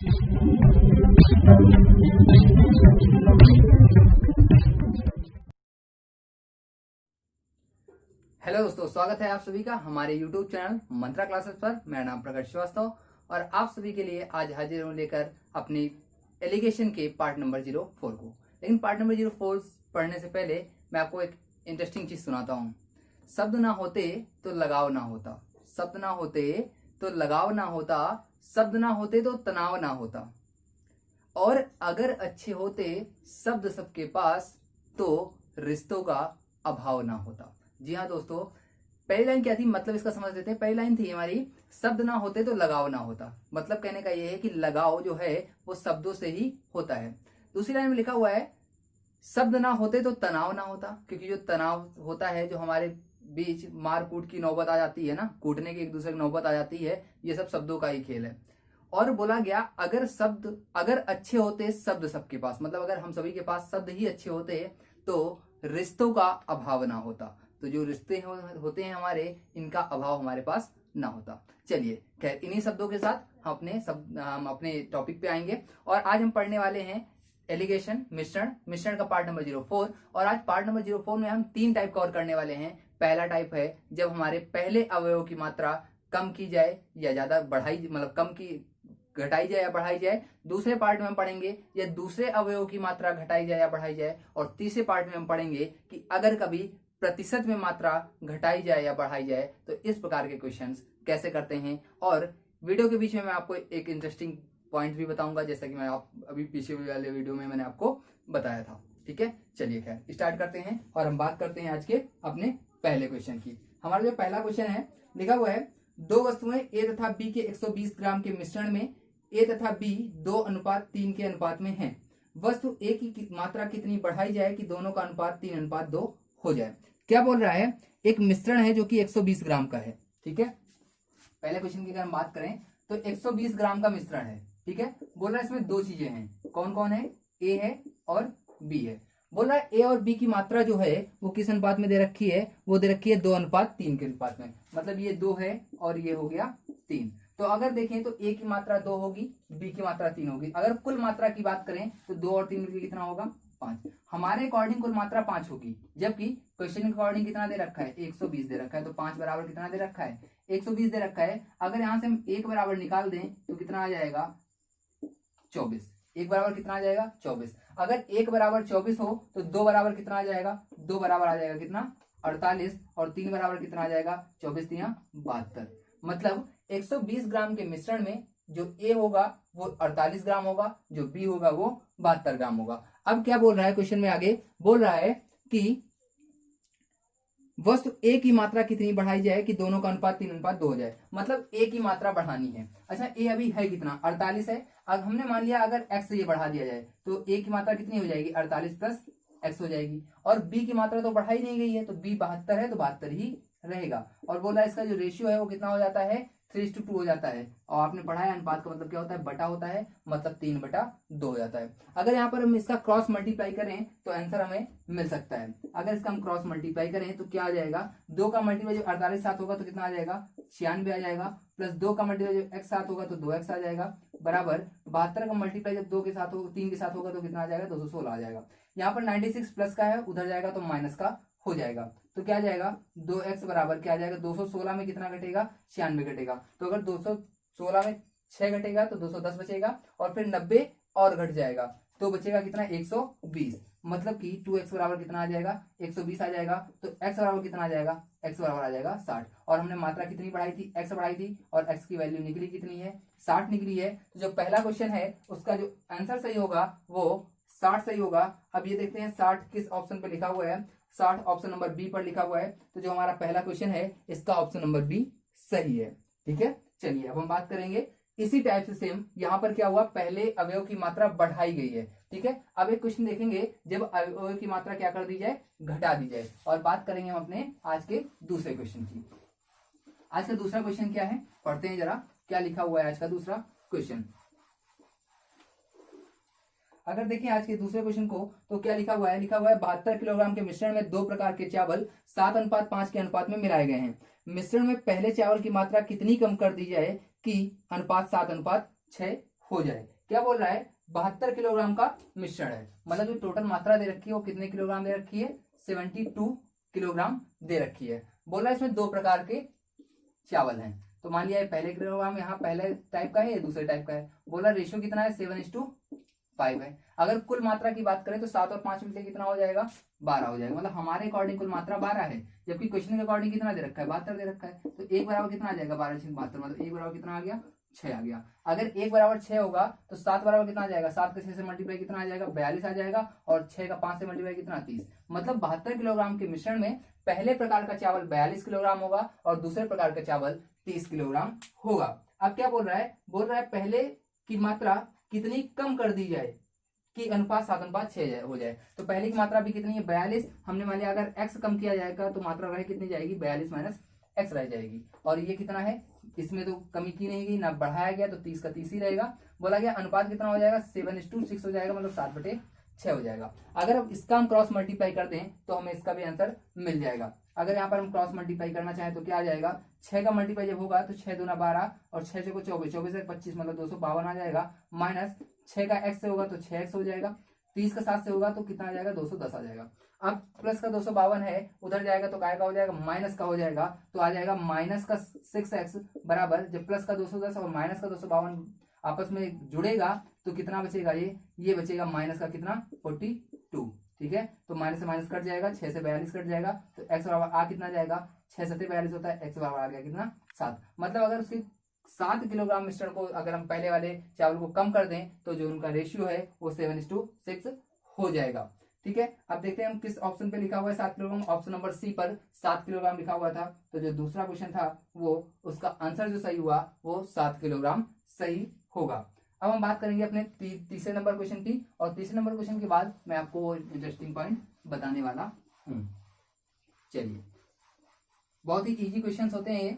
Hello दोस्तों, स्वागत है आप सभी का हमारे YouTube चैनल मंत्रा क्लासेस पर। मेरा नाम प्रकाश श्रीवास्तव और आप सभी के लिए आज हाजिर हूँ लेकर अपनी एलिगेशन के पार्ट नंबर 04 को। लेकिन पार्ट नंबर 04 पढ़ने से पहले मैं आपको एक इंटरेस्टिंग चीज सुनाता हूँ। शब्द ना होते तो लगाव ना होता, शब्द ना होते तो लगाव ना होता, शब्द ना होते तो तनाव ना होता, और अगर अच्छे होते शब्द सबके पास तो रिश्तों का अभाव ना होता। जी हाँ दोस्तों, पहली लाइन क्या थी, मतलब इसका समझ लेते हैं। पहली लाइन थी हमारी, शब्द ना होते तो लगाव ना होता। मतलब कहने का यह है कि लगाव जो है वो शब्दों से ही होता है। दूसरी लाइन में लिखा हुआ है, शब्द ना होते तो तनाव ना होता, क्योंकि जो तनाव होता है, जो हमारे बीच मार कूट की नौबत आ जाती है ना, कूटने की एक दूसरे की नौबत आ जाती है, ये सब शब्दों का ही खेल है। और बोला गया अगर अच्छे होते शब्द सबके पास, मतलब अगर हम सभी के पास शब्द ही अच्छे होते तो रिश्तों का अभाव ना होता। तो जो रिश्ते होते हैं हमारे, इनका अभाव हमारे पास ना होता। चलिए खैर, इन्हीं शब्दों के साथ हम अपने टॉपिक पे आएंगे। और आज हम पढ़ने वाले हैं एलिगेशन, मिश्रण का पार्ट नंबर 04। और आज पार्ट नंबर 04 में हम 3 टाइप कवर करने वाले हैं। पहला टाइप है जब हमारे पहले अवयव की मात्रा कम की जाए या ज्यादा बढ़ाई, मतलब घटाई जाए या बढ़ाई जाए। दूसरे पार्ट में हम पढ़ेंगे या दूसरे अवयव की मात्रा घटाई जाए या बढ़ाई जाए। और तीसरे पार्ट में हम पढ़ेंगे कि अगर कभी प्रतिशत में मात्रा घटाई जाए या बढ़ाई जाए तो इस प्रकार के क्वेश्चंस कैसे करते हैं। और वीडियो के बीच में मैं आपको एक इंटरेस्टिंग पॉइंट भी बताऊंगा, जैसा कि मैं अभी पीछे वाले वीडियो में मैंने आपको बताया था। ठीक है, चलिए खैर स्टार्ट करते हैं और हम बात करते हैं आज के अपने पहले क्वेश्चन की। हमारा जो पहला क्वेश्चन है, लिखा हुआ है, दो वस्तुएं ए तथा बी के 120 ग्राम के मिश्रण में ए तथा बी 2:3 के अनुपात में है। वस्तु ए की मात्रा कितनी बढ़ाई जाए कि दोनों का अनुपात 3:2 हो जाए। क्या बोल रहा है, एक मिश्रण है जो कि 120 ग्राम का है। ठीक है, पहले क्वेश्चन की अगर हम बात करें तो 120 ग्राम का मिश्रण है। ठीक है, बोल रहा है इसमें 2 चीजें हैं। कौन कौन है, ए है और बी है। बोल रहा है ए और बी की मात्रा जो है वो किस अनुपात में दे रखी है, वो दे रखी है 2:3 के अनुपात में। मतलब ये 2 है और ये हो गया 3। तो अगर देखें तो ए की मात्रा 2 होगी, बी की मात्रा 3 होगी। अगर कुल मात्रा की बात करें तो 2 और 3 मिलकर कितना होगा, 5। हमारे अकॉर्डिंग कुल मात्रा 5 होगी, जबकि क्वेश्चन के अकॉर्डिंग कितना दे रखा है, 120 दे रखा है। तो 5 बराबर कितना दे रखा है, 120 दे रखा है। अगर यहां से हम 1 बराबर निकाल दें तो कितना आ जाएगा, 24। 1 बराबर कितना आ जाएगा, 24। अगर 1 बराबर 24 हो तो 2 बराबर कितना आ जाएगा, 2 बराबर आ जाएगा कितना, 48। और 3 बराबर कितना आ जाएगा, 24 3 72। मतलब 120 ग्राम के मिश्रण में जो ए होगा वो 48 ग्राम होगा, जो बी होगा वो 72 ग्राम होगा। अब क्या बोल रहा है क्वेश्चन में, आगे बोल रहा है कि वस्तु ए की मात्रा कितनी बढ़ाई जाए कि दोनों का अनुपात 3:2 हो जाए। मतलब ए की मात्रा बढ़ानी है। अच्छा, ए अभी है कितना, 48 है। अब हमने मान लिया अगर x से ये बढ़ा दिया जाए तो ए की मात्रा कितनी हो जाएगी, 48 प्लस x हो जाएगी। और बी की मात्रा तो बढ़ाई नहीं गई है, तो बी 72 है तो 72 ही रहेगा। और बोला इसका जो रेशियो है वो कितना हो जाता है, 3:2 हो जाता है। और आपने पढ़ा है अनुपात का मतलब क्या होता है, बटा होता है, मतलब 3/2 हो जाता है। अगर यहाँ पर हम इसका क्रॉस मल्टीप्लाई करें तो आंसर हमें मिल सकता है। अगर इसका हम क्रॉस मल्टीप्लाई करें तो क्या आ जाएगा, 2 का मल्टीप्लाई जब 48 साथ होगा तो कितना आ जाएगा, 96 आ जाएगा। प्लस 2 का मल्टीप्लाई जब x साथ होगा तो 2x आ जाएगा, बराबर 72 का मल्टीप्लाई जब 2 के साथ होगा, 3 के साथ होगा तो कितना आ जाएगा, 216 आ जाएगा। यहाँ पर 96 प्लस का है, उधर जाएगा तो माइनस का हो जाएगा। तो क्या जाएगा, 2x बराबर क्या आ जाएगा, 216 में कितना घटेगा, 96 घटेगा। तो अगर 216 में 6 घटेगा तो 210 बचेगा, और फिर 90 और घट जाएगा तो बचेगा कितना, 120। मतलब कि 2x बराबर कितना आ जाएगा, 120 आ जाएगा। तो x बराबर कितना आ जाएगा, x बराबर आ जाएगा 60। और हमने मात्रा कितनी बढ़ाई थी, x बढ़ाई थी, और x की वैल्यू निकली कितनी है, 60 निकली है। तो जो पहला क्वेश्चन है उसका जो आंसर सही होगा वो 60 सही होगा। अब ये देखते हैं 60 किस ऑप्शन पे लिखा हुआ है, 60 ऑप्शन नंबर बी पर लिखा हुआ है। तो जो हमारा पहला क्वेश्चन है इसका ऑप्शन नंबर बी सही है। ठीक है, चलिए अब हम बात करेंगे इसी टाइप से सेम। यहां पर क्या हुआ, पहले अवयव की मात्रा बढ़ाई गई है। ठीक है, अब एक क्वेश्चन देखेंगे जब अवयव की मात्रा क्या कर दी जाए, घटा दी जाए। और बात करेंगे हम अपने आज के दूसरे क्वेश्चन की। आज का दूसरा क्वेश्चन क्या है, पढ़ते हैं जरा क्या लिखा हुआ है आज का दूसरा क्वेश्चन। अगर देखें आज के दूसरे क्वेश्चन को तो क्या लिखा हुआ है, लिखा हुआ है 72 किलोग्राम के मिश्रण में 2 प्रकार के चावल 7:5 के अनुपात में मिलाए गए हैं। मिश्रण में पहले चावल की मात्रा कितनी कम कर दी जाए कि अनुपात 7:6 हो जाए। क्या बोल रहा है 72 किलोग्राम का मिश्रण है, मतलब जो टोटल मात्रा दे रखी है वो कितने किलोग्राम दे रखी है, 72 किलोग्राम दे रखी है। बोल रहा है इसमें दो प्रकार के चावल हैं, तो मान लिया पहले किलोग्राम यहाँ पहले टाइप का है, ये दूसरे टाइप का है। बोला रेशियो कितना है, 7:5 है। अगर कुल मात्रा की बात करें तो 7 और 5 मिलकर कितना हो जाएगा, 12 हो जाएगा। मतलब हमारे अकॉर्डिंग कुल मात्रा 12 है, जबकि क्वेश्चन के अकॉर्डिंग कितना दे रखा है, 72 दे रखा है। तो एक बराबर कितना आ जाएगा, 12/72, मतलब एक बराबर कितना आ गया, 6 आ गया। अगर एक बराबर 6 होगा तो 7 बराबर कितना आ जाएगा, 7 का 6 से मल्टीप्लाई कितना आ जाएगा, 42 आ जाएगा, और 6 का 5 से मल्टीप्लाई कितना, 30। मतलब 72 किलोग्राम के मिश्रण में पहले प्रकार का चावल 42 किलोग्राम होगा और दूसरे प्रकार का चावल 30 किलोग्राम होगा। अब क्या बोल रहा है, बोल रहा है पहले की मात्रा कितनी कम कर दी जाए कि अनुपात 7:6 हो जाए। तो पहले की मात्रा भी कितनी है, 42। हमने मान लिया अगर x कम किया जाएगा तो मात्रा रह कितनी जाएगी, 42 माइनस x रह जाएगी। और ये कितना है, इसमें तो कमी की नहीं गई ना, बढ़ाया गया तो 30 का 30 ही रहेगा। बोला गया अनुपात कितना हो जाएगा, 7:6 हो जाएगा, मतलब 7/6 हो जाएगा। अगर अब इसका हम क्रॉस मल्टीप्लाई कर दें तो हमें इसका भी आंसर मिल जाएगा। अगर यहाँ पर हम क्रॉस मल्टीप्लाई करना चाहें तो क्या आ जाएगा, 6 का मल्टीप्लाई जब होगा तो 6 दूना 12 और 6 को 24, 24 से 25 मतलब 252 आ जाएगा, माइनस 6 का x से होगा तो 6x हो जाएगा, 30 का 7 से होगा तो कितना आ जाएगा, 210 आ जाएगा। अब प्लस का 252 है, उधर जाएगा तो काय का हो जाएगा, माइनस का हो जाएगा, तो आ जाएगा माइनस का 6x बराबर, जब प्लस का 210 और माइनस का 252 आपस में जुड़ेगा तो कितना बचेगा, ये बचेगा माइनस का कितना, 42। ठीक है, तो माइनस से माइनस कट जाएगा, 6 से 42 कट जाएगा, तो x बराबर आ कितना जाएगा, 6 7 42 होता है, x बराबर आ गया कितना, 7। मतलब अगर उसकी 7 किलोग्राम मिश्रण को अगर हम पहले वाले चावल को कम कर दें तो जो उनका रेशियो है वो 7:6 हो जाएगा। ठीक है, अब देखते हैं हम किस ऑप्शन पे लिखा हुआ है 7 किलोग्राम। ऑप्शन नंबर सी पर 7 किलोग्राम लिखा हुआ था, तो जो दूसरा क्वेश्चन था वो उसका आंसर जो सही हुआ वो 7 किलोग्राम सही होगा। अब हम बात करेंगे अपने तीसरे नंबर क्वेश्चन की, और तीसरे नंबर क्वेश्चन के बाद मैं आपको इंटरेस्टिंग पॉइंट बताने वाला हूँ। चलिए, बहुत ही इजी क्वेश्चंस होते हैं ये,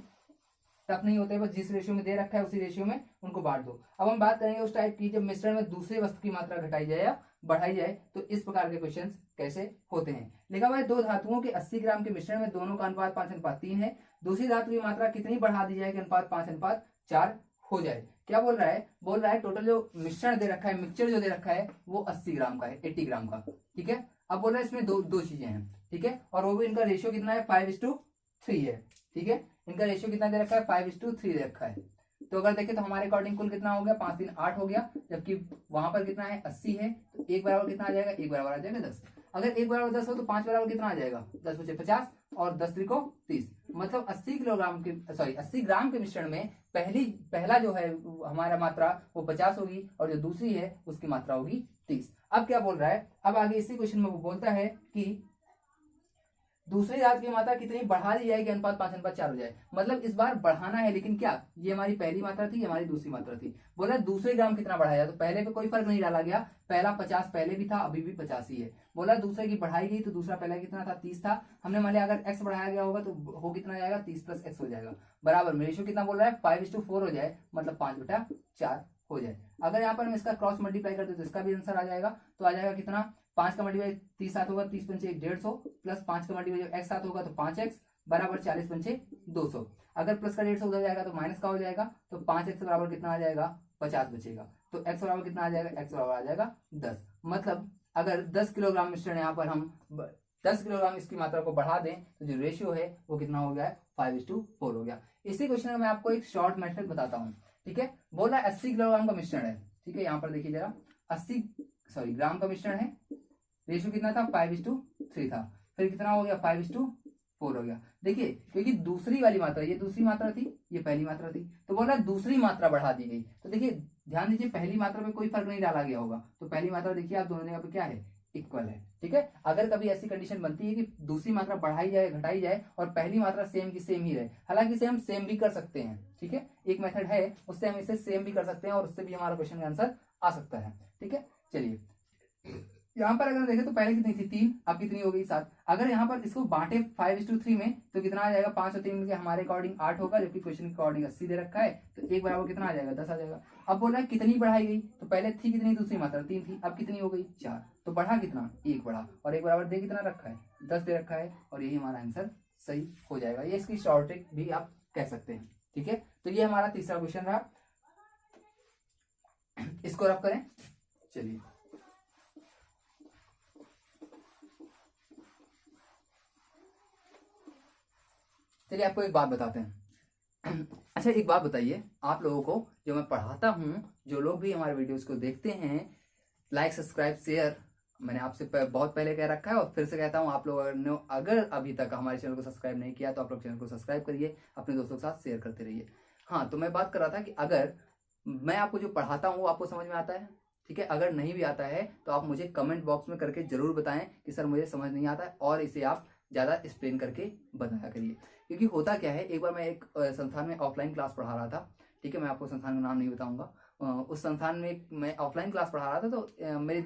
टफ नहीं होते, बस जिस रेशियो में दे रखा है उसी रेशियो में उनको बांट दो। अब हम बात करेंगे उस टाइप की जब मिश्रण में दूसरे वस्तु की मात्रा घटाई जाए या बढ़ाई जाए तो इस प्रकार के क्वेश्चंस कैसे होते हैं। लिखा हुआ है दो धातुओं के 80 ग्राम के मिश्रण में दोनों का अनुपात 5:3 है, दूसरी धातु की मात्रा कितनी बढ़ा दी जाए कि अनुपात 5:4 हो जाए। क्या बोल रहा है, बोल रहा है टोटल जो मिश्रण दे रखा है, मिक्सचर जो दे रखा है वो 80 ग्राम का है, 80 ग्राम का। ठीक है, अब बोल रहा है इसमें दो चीजें हैं। ठीक है, और वो भी इनका रेशियो कितना है, 5:3 है। ठीक है, इनका रेशियो कितना दे रखा है, 5:3 दे रखा है। तो अगर देखें तो हमारे अकॉर्डिंग कुल कितना हो गया, 5 3 8 हो गया, जबकि वहां पर कितना है 80 है, तो एक बराबर कितना आ जाएगा, एक बराबर आ जाएगा 10। अगर एक बराबर 10 हो तो 5 बराबर कितना आ जाएगा, 10 बचे 50 और 10 त्रिको 30। मतलब 80 किलोग्राम के 80 ग्राम के मिश्रण में पहला जो है हमारा मात्रा वो 50 होगी और जो दूसरी है उसकी मात्रा होगी 30। अब क्या बोल रहा है, अब आगे इसी क्वेश्चन में वो बोलता है कि दूसरी धातु की मात्रा कितनी बढ़ा दी जाए कि अनुपात 5:4 हो जाए। मतलब इस बार बढ़ाना है, लेकिन क्या, ये हमारी पहली मात्रा थी, ये हमारी दूसरी मात्रा थी। बोला दूसरे ग्राम कितना बढ़ाया, तो पहले पे कोई फर्क नहीं डाला गया, पहला 50 पहले भी था, अभी भी 50 ही है। बोला दूसरे की बढ़ाई गई तो दूसरा पहला कितना था, 30 था। हमने मान लिया अगर x बढ़ाया गया होगा तो हो कितना जाएगा, 30 + x हो जाएगा, बराबर में रेशियो कितना बोल रहा है, 5:4 हो जाए, मतलब 5/4 हो जाए। अगर यहाँ पर हम इसका क्रॉस मल्टीप्लाई करते तो इसका भी आंसर आ जाएगा, तो आ जाएगा कितना, 5 का मल्टीप्लाई 30 7 होगा, 30 पंचे 150 प्लस 5 का मल्टीप्लाई x 7 होगा तो 5x बराबर 40 पंचे 200। अगर प्लस का 150 उधर जाएगा तो माइनस का हो जाएगा, तो 5x बराबर कितना आ जाएगा, 50 बचेगा। तो x बराबर कितना आ जाएगा, x बराबर आ जाएगा 10। मतलब अगर 10 किलोग्राम मिश्रण यहाँ पर हम 10 किलोग्राम इसकी मात्रा को बढ़ा दें तो जो रेशियो है वो कितना हो गया है, 5:4 हो गया। इसी क्वेश्चन में मैं आपको एक शॉर्ट मेथड बताता हूँ। ठीक है, बोला 80 किलोग्राम का मिश्रण है। ठीक है, यहाँ पर देखिए जरा, 80 ग्राम का मिश्रण है, रेशियो कितना था, 5:3 था, फिर कितना हो गया, 5:4 हो गया। देखिए क्योंकि दूसरी वाली मात्रा, ये दूसरी मात्रा थी, ये पहली मात्रा थी, तो बोला दूसरी मात्रा बढ़ा दी गई। तो देखिए ध्यान दीजिए, पहली मात्रा में कोई फर्क नहीं डाला गया होगा, तो पहली मात्रा देखिए आप दोनों जगह पे क्या है, इक्वल है। ठीक है, अगर कभी ऐसी कंडीशन बनती है कि दूसरी मात्रा बढ़ाई जाए घटाई जाए और पहली मात्रा सेम की सेम ही रहे, हालांकि इसे हम सेम भी कर सकते हैं। ठीक है, एक मेथड है, उससे हम इसे सेम भी कर सकते हैं और उससे भी हमारा क्वेश्चन का आंसर आ सकता है। ठीक है, चलिए यहाँ पर अगर देखें तो पहले कितनी थी, 3, अब कितनी हो गई, 7। अगर यहाँ पर इसको बांटे 5:3 में तो कितना आ जाएगा, 5 और 3 मिलकर हमारे अकॉर्डिंग 8 होगा, जबकि क्वेश्चन के अकॉर्डिंग 80 दे रखा है, तो एक बराबर कितना आ जाएगा, 10 आ जाएगा। अब बोल रहा है कितनी बढ़ाई गई, तो पहले थी कितनी, दूसरी मात्रा 3 थी, अब कितनी हो गई, 4, तो बढ़ा कितना, 1 बढ़ा, और 1 बराबर दे कितना रखा है, 10 दे रखा है, और यही हमारा आंसर सही हो जाएगा। ये इसकी शॉर्ट ट्रिक भी आप कह सकते हैं। ठीक है, तो ये हमारा तीसरा क्वेश्चन रहा। इसको रफ करें। चलिए चलिए आपको एक बात बताते हैं। अच्छा एक बात बताइए, आप लोगों को जो मैं पढ़ाता हूँ, जो लोग भी हमारे वीडियोस को देखते हैं, लाइक सब्सक्राइब शेयर मैंने आपसे बहुत पहले कह रखा है और फिर से कहता हूँ, आप लोगों ने अगर अभी तक हमारे चैनल को सब्सक्राइब नहीं किया तो आप लोग चैनल को सब्सक्राइब करिए, अपने दोस्तों के साथ शेयर करते रहिए। हाँ, तो मैं बात कर रहा था कि अगर मैं आपको जो पढ़ाता हूँ वो आपको समझ में आता है, ठीक है। अगर नहीं भी आता है तो आप मुझे कमेंट बॉक्स में करके जरूर बताएं कि सर मुझे समझ नहीं आता है, और इसे आप ज़्यादा एक्सप्लेन करके बताया करिए। क्योंकि होता क्या है, एक बार मैं एक संस्थान में ऑफलाइन क्लास पढ़ा रहा था, ठीक है, मैं आपको संस्थान का नाम नहीं बताऊंगा। उस संस्थान में मैं ऑफलाइन क्लास पढ़ा रहा था, तो मेरे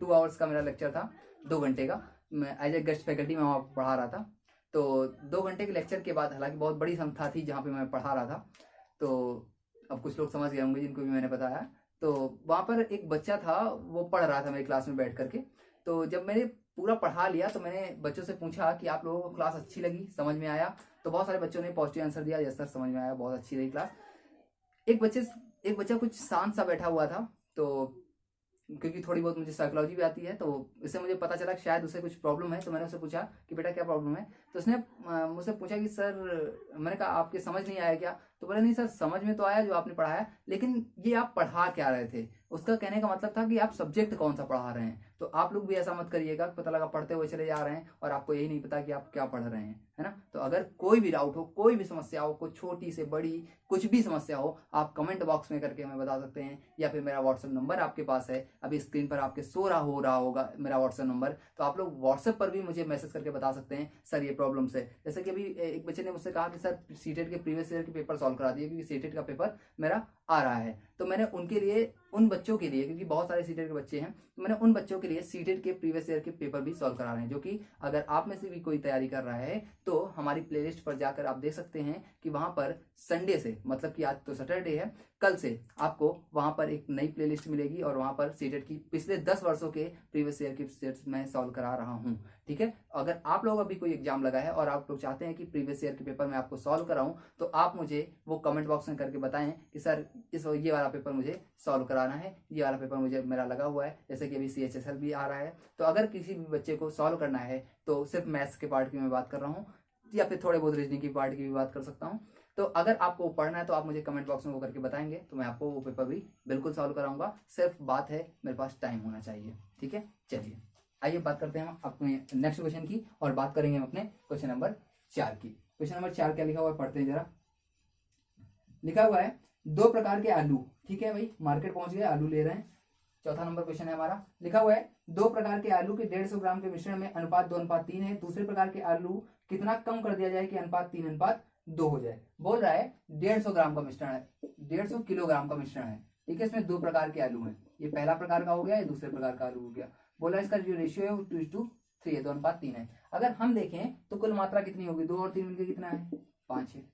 2 आवर्स का मेरा लेक्चर था, 2 घंटे का। मैं एज ए गेस्ट फैकल्टी में वहाँ पढ़ा रहा था। तो 2 घंटे के लेक्चर के बाद, हालांकि बहुत बड़ी संस्था थी जहाँ पे मैं पढ़ा रहा था, तो अब कुछ लोग समझ गए होंगे जिनको भी मैंने बताया। तो वहाँ पर एक बच्चा था, वो पढ़ रहा था मेरी क्लास में बैठ करके। तो जब मैंने पूरा पढ़ा लिया तो मैंने बच्चों से पूछा कि आप लोगों को क्लास अच्छी लगी, समझ में आया? तो बहुत सारे बच्चों ने पॉजिटिव आंसर दिया, यस सर समझ में आया, बहुत अच्छी रही क्लास। एक बच्चा कुछ शांत सा बैठा हुआ था, तो क्योंकि थोड़ी बहुत मुझे साइकोलॉजी भी आती है, तो इससे मुझे पता चला कि शायद उसे कुछ प्रॉब्लम है। तो मैंने उससे पूछा कि बेटा क्या प्रॉब्लम है? तो उसने मुझसे पूछा कि सर, मैंने कहा आपके समझ नहीं आया क्या? तो बोला नहीं सर, समझ में तो आया जो आपने पढ़ाया, लेकिन ये आप पढ़ा क्या रहे थे? उसका कहने का मतलब था कि आप सब्जेक्ट कौन सा पढ़ा रहे हैं। तो आप लोग भी ऐसा मत करिएगा, पता लगा पढ़ते हुए चले जा रहे हैं और आपको यही नहीं पता कि आप क्या पढ़ रहे हैं, है ना। तो अगर कोई भी डाउट हो, कोई भी समस्या हो, कोई छोटी से बड़ी कुछ भी समस्या हो, आप कमेंट बॉक्स में करके हमें बता सकते हैं, या फिर मेरा व्हाट्सएप नंबर आपके पास है, अभी स्क्रीन पर आपके हो रहा होगा मेरा व्हाट्सएप नंबर। तो आप लोग व्हाट्सएप पर भी मुझे मैसेज करके बता सकते हैं सर ये प्रॉब्लम्स है। जैसे कि अभी एक बच्चे ने मुझसे कहा कि सर सीटेट के प्रीवियस ईयर के पेपर सॉल्व करा दिए, क्योंकि सीटेट का पेपर मेरा आ रहा है। तो मैंने उनके लिए, उन बच्चों के लिए, क्योंकि बहुत सारे सीटेट के बच्चे हैं, तो मैंने उन बच्चों के लिए सीटेट के प्रीवियस ईयर के पेपर भी सॉल्व करा रहे हैं। जो कि अगर आप में से भी कोई तैयारी कर रहा है तो हमारी प्लेलिस्ट पर जाकर आप देख सकते हैं कि वहां पर संडे से, मतलब कि आज तो सैटरडे है, कल से आपको वहां पर एक नई प्लेलिस्ट मिलेगी और वहां पर सीटेट की पिछले 10 वर्षों के प्रीवियस ईयर की सेट्स मैं सॉल्व करा रहा हूं, ठीक है। अगर आप लोग अभी कोई एग्जाम लगा है और आप लोग चाहते हैं कि प्रीवियस ईयर के पेपर मैं आपको सॉल्व कराऊं, तो आप मुझे वो कमेंट बॉक्स में करके बताएं कि सर ये वाला पेपर मुझे सॉल्व कराना है, ये वाला पेपर मुझे मेरा लगा हुआ है। जैसे कि अभी CHSL भी आ रहा है, तो अगर किसी भी बच्चे को सॉल्व करना है तो सिर्फ मैथ्स के पार्ट की मैं बात कर रहा हूँ, या फिर थोड़े बहुत रीजनिंग की पार्ट की भी बात कर सकता हूँ। तो अगर आपको पढ़ना है तो आप मुझे कमेंट बॉक्स में वो करके बताएंगे, तो मैं आपको वो पेपर भी बिल्कुल सॉल्व कराऊंगा। सिर्फ बात है मेरे पास टाइम होना चाहिए, ठीक है। चलिए आइए बात करते हैं हम अपने नेक्स्ट क्वेश्चन की, और बात करेंगे हम अपने क्वेश्चन नंबर 4 की। क्वेश्चन नंबर 4 क्या लिखा हुआ है, पढ़ते हैं जरा। लिखा हुआ है 2 प्रकार के आलू, ठीक है भाई, मार्केट पहुंच गए, आलू ले रहे हैं। चौथा नंबर क्वेश्चन है हमारा। लिखा हुआ है 2 प्रकार के आलू के 150 ग्राम के मिश्रण में अनुपात 2:3 है, दूसरे प्रकार के आलू कितना कम कर दिया जाए कि अनुपात 3:2 हो जाए। बोल रहा है 150 ग्राम का मिश्रण है, 150 किलोग्राम का मिश्रण है, ठीक है। इसमें 2 प्रकार के आलू हैं, ये पहला प्रकार का हो गया, ये दूसरे प्रकार का आलू हो गया। बोला इसका जो रेशियो है वो 2:3 है, 2:3 है। अगर हम देखें तो कुल मात्रा कितनी होगी, 2 और 3 मिलकर कितना है, 5 है।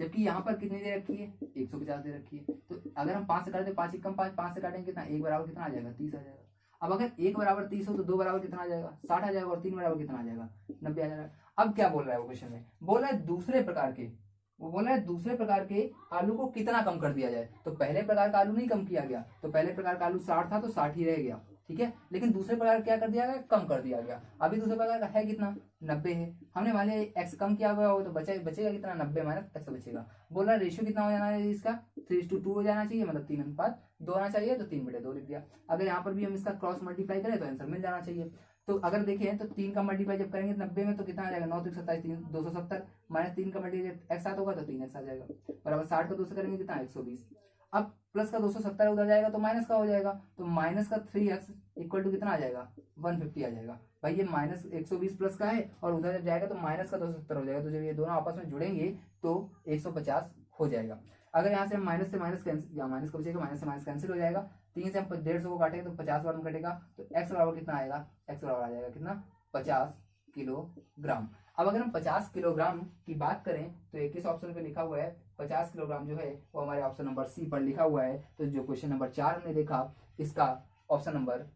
जबकि यहाँ पर कितनी दे रखी है, 150 दे रखी है। तो अगर हम 5 से काटें, 5 ही कम 5 से काटेंगे कितना, 1 बराबर कितना आ जाएगा, 30 आ जाएगा। अब अगर 1 बराबर 30 हो तो 2 बराबर कितना आ जाएगा, 60 आ जाएगा, और 3 बराबर कितना आ जाएगा, 90 आ जाएगा। अब क्या बोल रहा है वो क्वेश्चन में, बोल रहा है दूसरे प्रकार के, वो बोल रहा है दूसरे प्रकार के आलू को कितना कम कर दिया जाए। तो पहले प्रकार का आलू नहीं कम किया गया, तो पहले प्रकार का आलू 60 था तो 60 ही रह गया, ठीक है। लेकिन दूसरे प्रकार क्या कर दिया गया, कम कर दिया गया। अभी दूसरे प्रकार का है कितना, 90 है। हमने मान लिया एक्स कम किया हुआ हो तो बचेगा कितना, 90 माइनस एक्स बचेगा। बोल रहा है रेशियो कितना हो जाना है इसका, 3:2 हो जाना चाहिए, मतलब 3:2 आना चाहिए, तो 3/2 लिख दिया। अगर यहाँ पर भी हम इसका क्रॉस मल्टीप्लाई करें तो आंसर मिल जाना चाहिए। तो अगर देखें तो 3 का मल्टीप्लाई जब करेंगे 90 में तो कितना आ जाएगा, 9 3 27 270, माइनस 3 का मल्टीप्लाई x 7 होगा तो 3x आ जाएगा, बराबर 60 का 2 से करेंगे कितना, 120। अब प्लस का 270 उधर जाएगा तो माइनस का हो जाएगा, तो माइनस का 3x इक्वल टू कितना आ जाएगा, 150 आ जाएगा। भाई ये माइनस 120 प्लस का है, और उधर जब जाएगा तो माइनस का 270 हो जाएगा, तो जब ये दोनों आपस में जुड़ेंगे तो 150 हो जाएगा। अगर यहाँ से माइनस से माइनस कैंसिल, या माइनस का बचेगा, माइनस से माइनस कैंसिल हो जाएगा। 3 से हम 150 को काटेंगे तो 50 बार में कटेगा, तो x बराबर कितना आएगा, x बराबर आ जाएगा कितना, 50 किलोग्राम। अब अगर हम 50 किलोग्राम की बात करें तो एक इस ऑप्शन पे लिखा हुआ है 50 किलोग्राम जो है वो हमारे ऑप्शन नंबर सी पर लिखा हुआ है। तो जो क्वेश्चन नंबर 4 हमने देखा, इसका ऑप्शन नंबर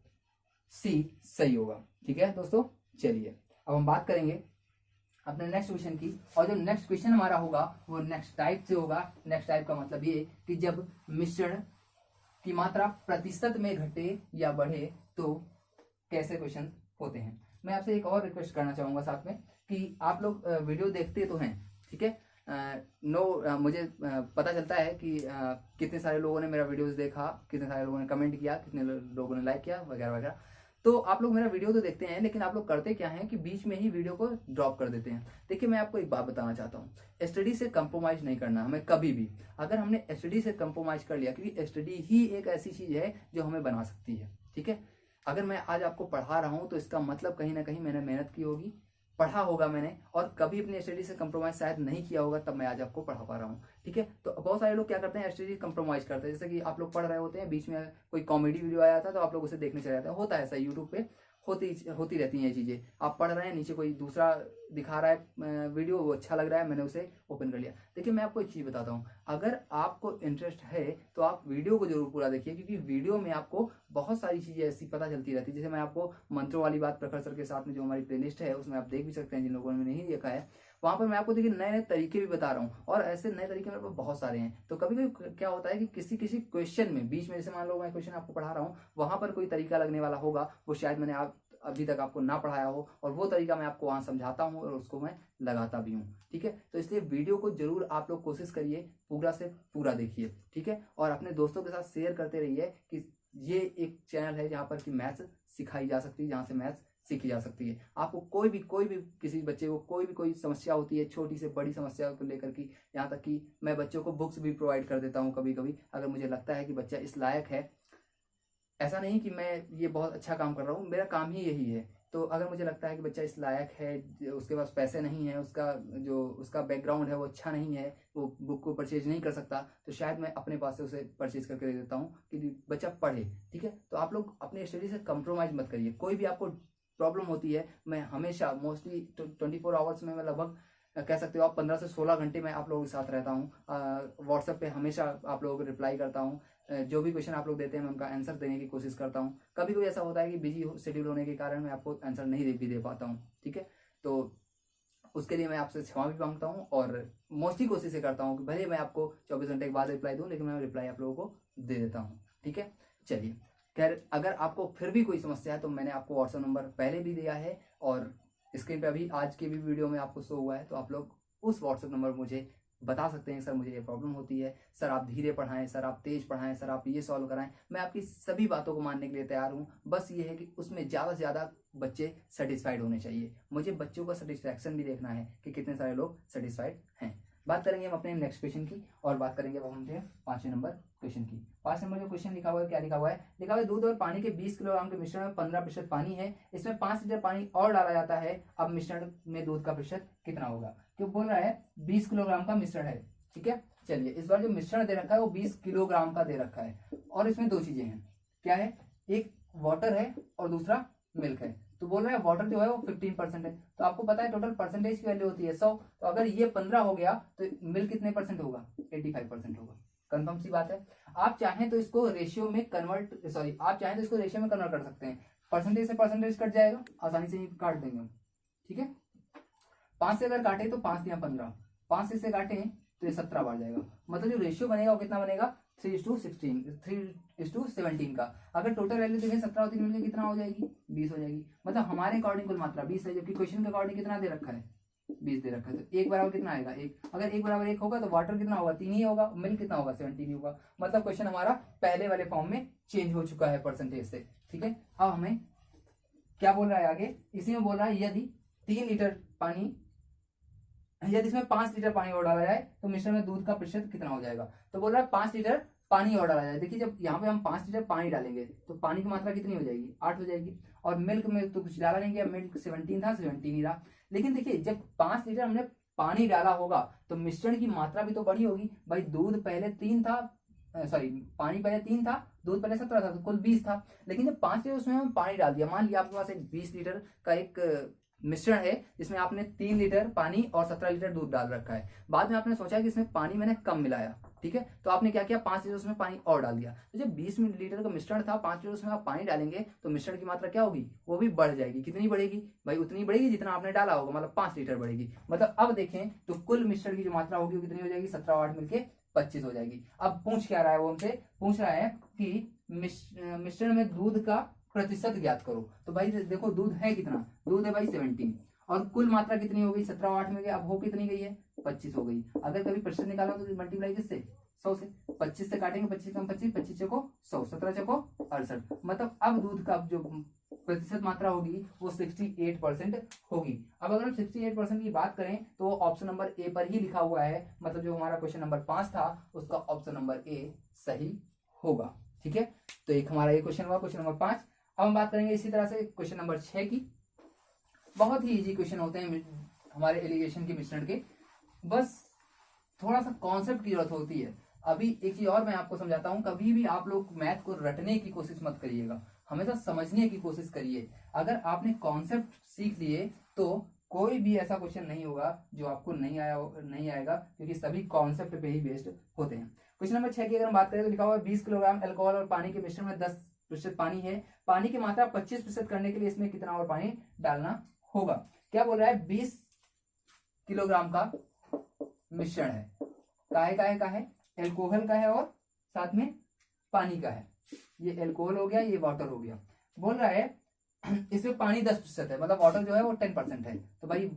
सी सही होगा, ठीक है दोस्तों। चलिए अब हम बात करेंगे अपने नेक्स्ट क्वेश्चन की, और जो नेक्स्ट क्वेश्चन हमारा होगा वो नेक्स्ट टाइप से होगा। नेक्स्ट टाइप का मतलब ये कि जब मिश्रण की मात्रा प्रतिशत में घटे या बढ़े तो कैसे क्वेश्चन होते हैं। मैं आपसे एक और रिक्वेस्ट करना चाहूंगा साथ में कि आप लोग वीडियो देखते तो हैं, ठीक है। मुझे पता चलता है कि कितने सारे लोगों ने मेरा वीडियोस देखा, कितने सारे लोगों ने कमेंट किया, कितने लोगों ने लाइक किया वगैरह वगैरह। तो आप लोग मेरा वीडियो तो देखते हैं, लेकिन आप लोग करते क्या हैं कि बीच में ही वीडियो को ड्रॉप कर देते हैं। देखिए, मैं आपको एक बात बताना चाहता हूँ, स्टडी से कंप्रोमाइज नहीं करना हमें कभी भी। अगर हमने स्टडी से कंप्रोमाइज कर लिया, क्योंकि स्टडी ही एक ऐसी चीज है जो हमें बना सकती है, ठीक है। अगर मैं आज आपको पढ़ा रहा हूं तो इसका मतलब कहीं ना कहीं मैंने मेहनत की होगी, पढ़ा होगा मैंने, और कभी अपनी स्टडी से कंप्रोमाइज शायद नहीं किया होगा, तब मैं आज आपको पढ़ा पा रहा हूँ, ठीक है। तो बहुत सारे लोग क्या करते हैं, स्टडी कंप्रोमाइज करते हैं। जैसे कि आप लोग पढ़ रहे होते हैं, बीच में कोई कॉमेडी वीडियो आया था तो आप लोग उसे देखने चले जाते हैं। होता है ऐसा, यूट्यूब पे होती रहती हैं ये चीजें। आप पढ़ रहे हैं, नीचे कोई दूसरा दिखा रहा है वीडियो, वो अच्छा लग रहा है, मैंने उसे ओपन कर लिया। देखिए, मैं आपको एक चीज बताता हूँ, अगर आपको इंटरेस्ट है तो आप वीडियो को जरूर पूरा देखिए, क्योंकि वीडियो में आपको बहुत सारी चीजें ऐसी पता चलती रहती है। जैसे मैं आपको मंत्रों वाली बात प्रखर सर के साथ में जो हमारी प्लेलिस्ट है उसमें आप देख भी सकते हैं, जिन लोगों ने नहीं देखा है वहां पर मैं आपको देखिए नए नए तरीके भी बता रहा हूँ, और ऐसे नए तरीके मेरे पास बहुत सारे हैं। तो कभी कभी क्या होता है कि किसी किसी क्वेश्चन में बीच में, जैसे मान लो मैं क्वेश्चन आपको पढ़ा रहा हूँ, वहां पर कोई तरीका लगने वाला होगा, वो शायद मैंने आप अभी तक आपको ना पढ़ाया हो, और वो तरीका मैं आपको वहां समझाता हूँ और उसको मैं लगाता भी हूँ, ठीक है। तो इसलिए वीडियो को जरूर आप लोग कोशिश करिए, पूरा से पूरा देखिए, ठीक है। और अपने दोस्तों के साथ शेयर करते रहिए कि ये एक चैनल है जहाँ पर कि मैथ्स सिखाई जा सकती है, जहाँ से मैथ्स सीखी जा सकती है। आपको कोई भी किसी बच्चे को कोई समस्या होती है, छोटी से बड़ी समस्या को लेकर की, यहाँ तक कि मैं बच्चों को बुक्स भी प्रोवाइड कर देता हूँ कभी कभी, अगर मुझे लगता है कि बच्चा इस लायक है। ऐसा नहीं कि मैं ये बहुत अच्छा काम कर रहा हूँ, मेरा काम ही यही है। तो अगर मुझे लगता है कि बच्चा इस लायक है, उसके पास पैसे नहीं है, उसका बैकग्राउंड है वो अच्छा नहीं है, वो बुक को परचेज नहीं कर सकता, तो शायद मैं अपने पास से उसे परचेज करके दे देता हूँ कि बच्चा पढ़े, ठीक है। तो आप लोग अपनी स्टडी से कंप्रोमाइज मत करिए। कोई भी आपको प्रॉब्लम होती है, मैं हमेशा मोस्टली 24 आवर्स में मैं लगभग कह सकते हो आप 15 से 16 घंटे में आप लोगों के साथ रहता हूँ। व्हाट्सएप पे हमेशा आप लोगों को रिप्लाई करता हूँ। जो भी क्वेश्चन आप लोग देते हैं मैं उनका आंसर देने की कोशिश करता हूँ। कभी कभी ऐसा होता है कि बिजी शेड्यूल होने के कारण मैं आपको आंसर नहीं दे पाता हूँ, ठीक है। तो उसके लिए मैं आपसे क्षमा भी मांगता हूँ, और मोस्टली कोशिश ये करता हूँ कि भले मैं आपको 24 घंटे के बाद रिप्लाई दूँ, लेकिन मैं रिप्लाई आप लोगों को दे देता हूँ, ठीक है। चलिए, खैर, अगर आपको फिर भी कोई समस्या है तो मैंने आपको व्हाट्सएप नंबर पहले भी दिया है, और स्क्रीन पे अभी आज के भी वीडियो में आपको शो हुआ है, तो आप लोग उस व्हाट्सएप नंबर मुझे बता सकते हैं, सर मुझे ये प्रॉब्लम होती है, सर आप धीरे पढ़ाएं, सर आप तेज पढ़ाएं, सर आप ये सॉल्व कराएं। मैं आपकी सभी बातों को मानने के लिए तैयार हूं। बस ये है कि उसमें ज़्यादा से ज़्यादा बच्चे सेटिस्फाइड होने चाहिए। मुझे बच्चों का सेटिस्फैक्शन भी देखना है कि कितने सारे लोग सेटिस्फाइड हैं। बात करेंगे हम अपने नेक्स्ट क्वेश्चन की, और बात करेंगे अब हम 5वें नंबर क्वेश्चन की। 5 नंबर जो क्वेश्चन लिखा हुआ है, क्या लिखा हुआ है? लिखा हुआ है, दूध और पानी के 20 किलोग्राम के मिश्रण में 15% पानी है, इसमें 5 लीटर पानी और डाला जाता है, अब मिश्रण में दूध का प्रतिशत कितना होगा? क्यों बोल रहा है 20 किलोग्राम का मिश्रण है, ठीक है। चलिए, इस बार जो मिश्रण दे रखा है वो 20 किलोग्राम का दे रखा है, और इसमें दो चीजें हैं। क्या है? एक वाटर है और दूसरा मिल्क है। तो बोल रहे हैं वाटर जो है वो 15% है, तो आपको पता है टोटल परसेंटेज की वैल्यू होती है 100, तो अगर ये 15 हो गया तो मिल्क कितने परसेंट होगा? 85% होगा। कंफर्म सी बात है। आप चाहें तो इसको रेशियो में कन्वर्ट कर सकते हैं। परसेंटेज से परसेंटेज कट जाएगा, आसानी से काट देंगे हम, ठीक है। 5 से अगर काटे तो 5 या 15, 5 से काटे तो ये 17 बार जाएगा। मतलब जो रेशियो बनेगा वो कितना बनेगा? 3:17 का। अगर टोटल वैल्यू देखें 17 और 3 मिलकर कितना हो जाएगी? 20 हो जाएगी। मतलब हमारे अकॉर्डिंग कुल मात्रा 20 है, जबकि क्वेश्चन के अकॉर्डिंग कितना दे रखा है? 20 दे रखा है। तो 1 बराबर कितना आएगा? 1। अगर 1 बराबर 1 होगा तो वाटर कितना होगा? 3 ही होगा। मिल्क कितना होगा? 17 होगा। मतलब क्वेश्चन हमारा पहले वाले फॉर्म में चेंज हो चुका है परसेंटेज से, ठीक है। अब हमें क्या बोल रहा है आगे? इसी में बोल रहा है यदि 3 लीटर पानी, यदि इसमें 5 लीटर पानी और डाला जाए तो मिश्रण में दूध का प्रतिशत कितना हो जाएगा? तो बोल रहा है 5 लीटर पानी और डाला जाए। देखिए, जब यहाँ पे हम 5 लीटर पानी डालेंगे तो पानी की मात्रा कितनी हो जाएगी? 8 हो जाएगी। और मिल्क में तो कुछ डाला नहीं गया, मिल्क 17 था, 17 ही रहा। लेकिन देखिए, जब 5 लीटर हमने पानी डाला होगा तो मिश्रण की मात्रा भी तो बढ़ी होगी भाई। दूध पहले 3 था, पानी पहले 3 था, दूध पहले 17 था, तो कुल 20 था। लेकिन जब 5 लीटर उसमें हम पानी डाल दिया, मान लिया आपके पास एक 20 लीटर का एक मिश्रण है जिसमें आपने 3 लीटर पानी और 17 लीटर दूध डाल रखा है। बाद में आपने सोचा कि इसमें पानी मैंने कम मिलाया, ठीक है, तो आपने क्या किया? 5 लीटर उसमें पानी और डाल दिया। तो जब 20 लीटर का मिश्रण था, 5 लीटर उसमें आप पानी डालेंगे तो मिश्रण की मात्रा क्या होगी? वो भी बढ़ जाएगी। कितनी बढ़ेगी भाई? उतनी बढ़ेगी जितना आपने डाला होगा, मतलब 5 लीटर बढ़ेगी। मतलब अब देखें तो कुल मिश्रण की जो मात्रा होगी वो कितनी हो जाएगी? 17 और 8 मिलके 25 हो जाएगी। अब पूछ क्या रहा है वो हमसे, पूछ रहा है कि मिश्रण में दूध का प्रतिशत ज्ञात करो। तो भाई देखो दूध है कितना, दूध है भाई 17 और कुल मात्रा कितनी हो गई 17 और 8 में गई, अब हो कितनी गई है 25 हो गई। अगर कभी प्रतिशत निकाला तो मल्टीप्लाई किससे 100 से, 25 से काटेंगे 25 कम 25, 25 चौको 100, 17 चौको 68, मतलब अब दूध का जो प्रतिशत मात्रा होगी वो 68% होगी। अब अगर हम 68% की बात करें तो ऑप्शन नंबर ए पर ही लिखा हुआ है, मतलब जो हमारा क्वेश्चन नंबर 5 था उसका ऑप्शन नंबर ए सही होगा। ठीक है, तो एक हमारा ये क्वेश्चन हुआ, क्वेश्चन नंबर 5। अब हम बात करेंगे इसी तरह से क्वेश्चन नंबर 6 की। बहुत ही इजी क्वेश्चन होते हैं हमारे एलिगेशन के मिश्रण के, बस थोड़ा सा कॉन्सेप्ट की जरूरत होती है। अभी एक चीज और मैं आपको समझाता हूं, कभी भी आप लोग मैथ को रटने की कोशिश मत करिएगा, हमेशा समझने की कोशिश करिए। अगर आपने कॉन्सेप्ट सीख लिए तो कोई भी ऐसा क्वेश्चन नहीं होगा जो आपको नहीं आएगा, क्योंकि सभी कॉन्सेप्ट पे ही बेस्ड होते हैं। क्वेश्चन नंबर 6 की अगर हम बात करें तो लिखा हुआ है 20 किलोग्राम अल्कोहल और पानी के मिश्रण में 10% पानी है, पानी की मात्रा 25% करने के लिए इसमें कितना और पानी डालना होगा। क्या बोल रहा है, 20 किलोग्राम का मिश्रण है, का है एल्कोहल का है और साथ में पानी का है। ये एल्कोहल हो गया, ये वाटर हो गया। बोल रहा है इसमें पानी 10% है, मतलब वाटर जो है वो 10% है। तो भाई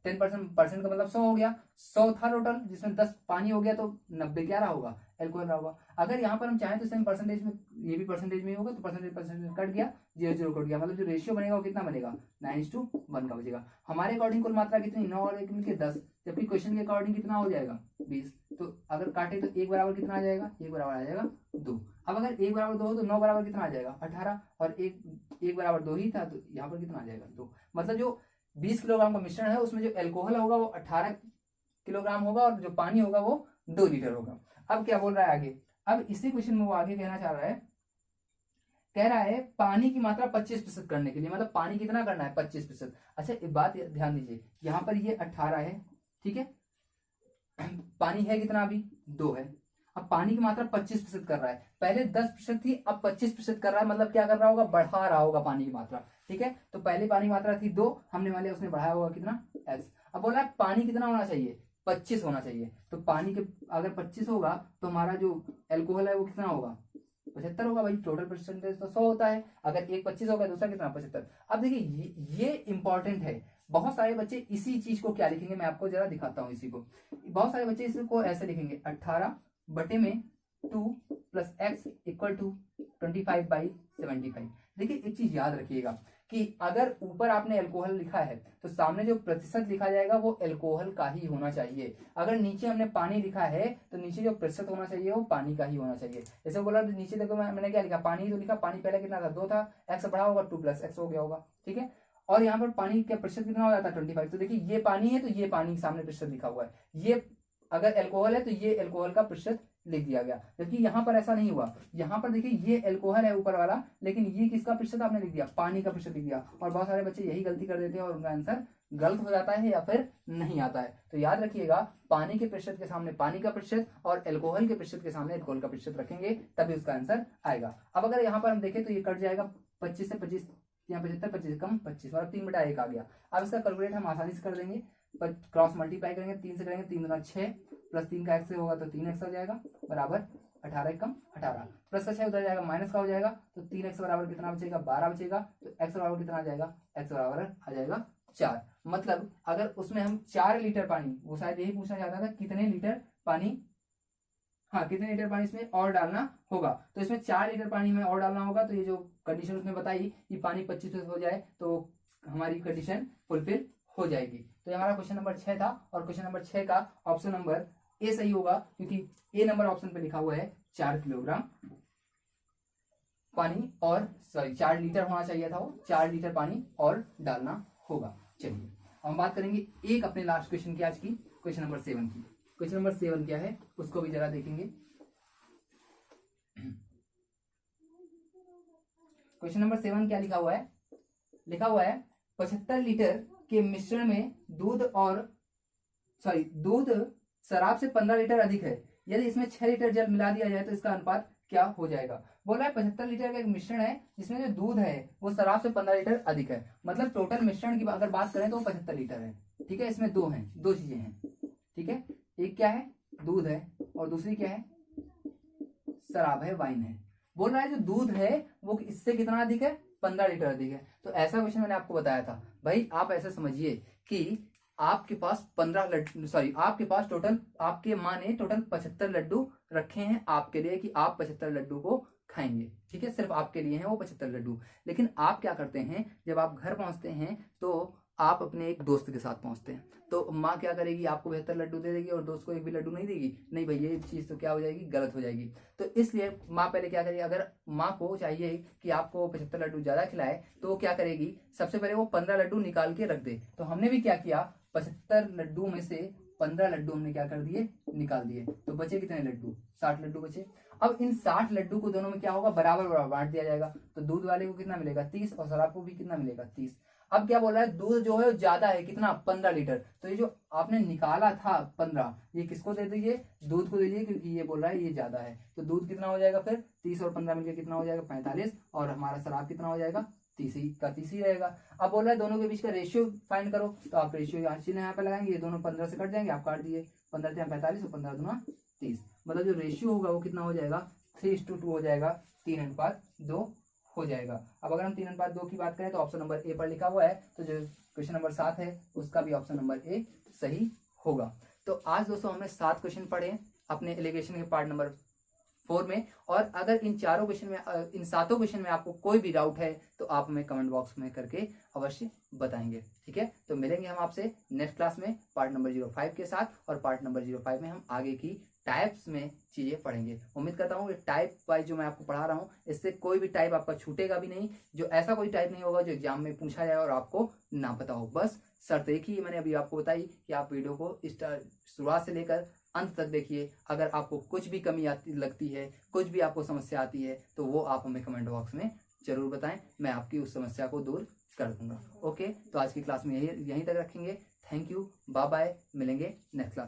10% का मतलब 100 हो गया, 100 था टोटल, जिसमें 10 पानी हो गया तो 90 क्या रहा होगा, एल्कोहल रहा होगा। अगर यहाँ पर हम चाहें तो सेम परसेंटेज में, ये भी परसेंटेज में ही होगा, तो परसेंटेज कट गया, 0 कट गया, मतलब जो रेशियो बनेगा वो कितना बनेगा 9:1 का बचेगा। हमारे अकॉर्डिंग कुल मात्रा कितनी 9 और 1 मिलकर 10, जबकि क्वेश्चन के अकॉर्डिंग कितना हो जाएगा 20। तो अगर काटे तो 1 बराबर कितना आ जाएगा, 1 बराबर आ जाएगा 2। अब अगर 1 बराबर 2 हो तो 9 बराबर कितना आ जाएगा 18, और 1 बराबर 2 ही था तो यहाँ पर कितना आ जाएगा 2। मतलब जो 20 किलोग्राम का मिश्रण है उसमें जो एल्कोहल होगा वो 18 किलोग्राम होगा और जो पानी होगा वो 2 लीटर होगा। अब क्या बोल रहा है आगे, अब इसी क्वेश्चन में वो आगे कहना चाह रहा है, कह रहा है पानी की मात्रा 25% करने के लिए, मतलब पानी कितना करना है 25%। अच्छा एक बात ध्यान दीजिए, यहाँ पर ये 18 है, ठीक है, पानी है कितना अभी 2 है। अब पानी की मात्रा 25% कर रहा है, पहले 10% थी अब 25% कर रहा है, मतलब क्या कर रहा होगा, बढ़ा रहा होगा पानी की मात्रा। ठीक है, तो पहले पानी की मात्रा थी 2, हमने मान लिया उसने बढ़ाया होगा कितना x। अब बोला है पानी कितना होना चाहिए 25 होना चाहिए, तो पानी के अगर 25 होगा तो हमारा जो एल्कोहल है वो कितना होगा 75 होगा। भाई टोटल परसेंटेज तो 100 होता है, अगर एक 25 होगा दूसरा कितना 75। अब देखिए ये इंपॉर्टेंट है, बहुत सारे बच्चे इसी चीज को क्या लिखेंगे, मैं आपको जरा दिखाता हूँ इसी को। बहुत सारे बच्चे इसको ऐसे लिखेंगे 18 बटे में 2 प्लस एक्स इक्वल टू 25/75। देखिए एक चीज याद रखिएगा कि अगर ऊपर आपने अल्कोहल लिखा है तो सामने जो प्रतिशत लिखा जाएगा वो अल्कोहल का ही होना चाहिए। अगर नीचे हमने पानी लिखा है तो नीचे जो प्रतिशत होना चाहिए वो पानी का ही होना चाहिए। जैसे बोला नीचे देखो मैंने क्या लिखा, पानी तो लिखा, पानी पहले कितना था 2 था, एक्स बढ़ा होगा 2 + x हो गया होगा। ठीक है, और यहाँ पर पानी का प्रतिशत कितना हो जाता है 25। तो देखिए ये पानी है तो ये पानी सामने प्रतिशत लिखा हुआ है, ये अगर अल्कोहल है तो ये अल्कोहल का प्रतिशत लिख दिया गया, जबकि यहाँ पर ऐसा नहीं हुआ। यहाँ पर देखिए ये अल्कोहल है ऊपर वाला, लेकिन ये किसका प्रतिशत आपने लिख दिया, पानी का प्रतिशत लिख दिया। और बहुत सारे बच्चे यही गलती कर देते हैं और उनका आंसर गलत हो जाता है या फिर नहीं आता है। तो याद रखिएगा पानी के प्रतिशत के सामने पानी का प्रतिशत और अल्कोहल के प्रतिशत के सामने अल्कोहल का प्रतिशत रखेंगे तभी उसका आंसर आएगा। अब अगर यहाँ पर हम देखें तो ये कट जाएगा 25 से 25, यहाँ 75, 25 कम 25 और 3/1 आ गया। अब इसका कैलकुलेट हम आसानी से कर देंगे, क्रॉस मल्टीप्लाई करेंगे 3 से, करेंगे 3 दूना 6 प्लस 3 का x से होगा तो 3x हो जाएगा बराबर 18 कम 18, प्लस का 6 उधर जाएगा माइनस का हो जाएगा, तो 3x बराबर कितना बचेगा 12 बचेगा। तो x बराबर कितना आ जाएगा, x बराबर आ जाएगा 4। मतलब अगर उसमें हम 4 लीटर पानी, वो शायद यही पूछना चाहता था कितने लीटर पानी, हाँ कितने लीटर पानी इसमें और डालना होगा, तो इसमें 4 लीटर पानी में और डालना होगा। तो ये जो कंडीशन उसने बताई कि पानी 25% हो जाए तो हमारी कंडीशन फुलफिल हो जाएगी। तो ये हमारा क्वेश्चन नंबर 6 था, और क्वेश्चन नंबर 6 का ऑप्शन नंबर ए सही होगा, क्योंकि ए नंबर ऑप्शन पे लिखा हुआ है 4 किलोग्राम पानी, और सॉरी 4 लीटर होना चाहिए था, वो 4 लीटर पानी और डालना होगा। चलिए हम बात करेंगे एक अपने लास्ट क्वेश्चन की, आज की क्वेश्चन नंबर 7 की। क्वेश्चन नंबर 7 क्या है उसको भी जरा देखेंगे। क्वेश्चन नंबर 7 क्या लिखा हुआ है, लिखा हुआ है 75 लीटर के मिश्रण में दूध शराब से 15 लीटर अधिक है, यदि इसमें 6 लीटर जल मिला दिया जाए तो इसका अनुपात क्या हो जाएगा। बोल रहा है 75 लीटर का एक मिश्रण है जिसमें जो दूध है वो शराब से 15 लीटर अधिक है, मतलब टोटल मिश्रण की अगर बात करें तो वो 75 लीटर है। ठीक है, इसमें दो चीजें हैं। ठीक है, एक क्या है दूध है और दूसरी क्या है, शराब है, वाइन है। बोल रहा है जो दूध है वो इससे कितना अधिक है, 15 लीटर अधिक है। तो ऐसा क्वेश्चन मैंने आपको बताया था भाई, आप ऐसे समझिए कि आपके पास 15 लड्डू, सॉरी आपके पास टोटल, आपके माँ ने टोटल 75 लड्डू रखे हैं आपके लिए कि आप 75 लड्डू को खाएंगे, ठीक है, सिर्फ आपके लिए हैं वो 75 लड्डू। लेकिन आप क्या करते हैं, जब आप घर पहुंचते हैं तो आप अपने एक दोस्त के साथ पहुंचते हैं, तो माँ क्या करेगी, आपको 72 लड्डू दे देगी और दोस्त को एक भी लड्डू नहीं देगी। नहीं भाई, ये चीज तो क्या हो जाएगी, गलत हो जाएगी। तो इसलिए माँ पहले क्या करेगी, अगर माँ को चाहिए कि आपको 75 लड्डू ज्यादा खिलाए तो वो क्या करेगी, सबसे पहले वो 15 लड्डू निकाल के रख दे। तो हमने भी क्या किया, 75 लड्डू में से 15 लड्डू हमने क्या कर दिए, निकाल दिए। तो बचे कितने लड्डू, 60 लड्डू बचे। अब इन 60 लड्डू को दोनों में क्या होगा, बराबर बराबर बांट दिया जाएगा। तो दूध वाले को कितना मिलेगा, 30, और शराब को भी कितना मिलेगा, 30। अब क्या बोल रहा है, दूध जो है वो ज्यादा है, कितना, 15 लीटर। तो ये जो आपने निकाला था 15, ये किसको दे दीजिए, दूध को दीजिए, क्योंकि ये बोल रहा है ये ज्यादा है। तो दूध कितना हो जाएगा फिर, 30 और 15 मिलकर कितना हो जाएगा, 45, और हमारा शराब कितना हो जाएगा, 30 ही रहेगा। अब बोल रहा है दोनों के बीच का रेशियो फाइंड करो, तो आप रेशियो चिन्ह यहाँ पे लगाएंगे, ये दोनों 15 से कट जाएंगे, आप काट दिए, 15 × 45 और 15 दूना 30। मतलब जो रेशियो होगा वो कितना हो जाएगा, 3:2 हो जाएगा, 3:2 हो जाएगा। अब अगर हम 3:2 की बात करें तो ऑप्शन नंबर ए पर लिखा हुआ है, तो जो क्वेश्चन नंबर 7 है उसका भी ऑप्शन नंबर ए सही होगा। तो आज दोस्तों हमने 7 क्वेश्चन पढ़े अपने एलिगेशन के पार्ट नंबर 4 में। और अगर इन चारों क्वेश्चन में, इन 7 क्वेश्चन में आपको कोई भी डाउट है तो आप हमें कमेंट बॉक्स में करके अवश्य बताएंगे, ठीक है। तो मिलेंगे हम आपसे नेक्स्ट क्लास में पार्ट नंबर 05 के साथ, और पार्ट नंबर 05 में हम आगे की टाइप्स में चीजें पढ़ेंगे। उम्मीद करता हूँ कि टाइप वाइज जो मैं आपको पढ़ा रहा हूँ इससे कोई भी टाइप आपका छूटेगा भी नहीं, जो ऐसा कोई टाइप नहीं होगा जो एग्जाम में पूछा जाए और आपको ना पता हो। बस शर्त एक ही मैंने अभी आपको बताई कि आप वीडियो को शुरुआत से लेकर अंत तक देखिए। अगर आपको कुछ भी कमी आती लगती है, कुछ भी आपको समस्या आती है, तो वो आप हमें कमेंट बॉक्स में जरूर बताएं, मैं आपकी उस समस्या को दूर कर दूंगा। ओके, तो आज की क्लास में यहीं तक रखेंगे। थैंक यू, बाय बाय, मिलेंगे नेक्स्ट क्लास।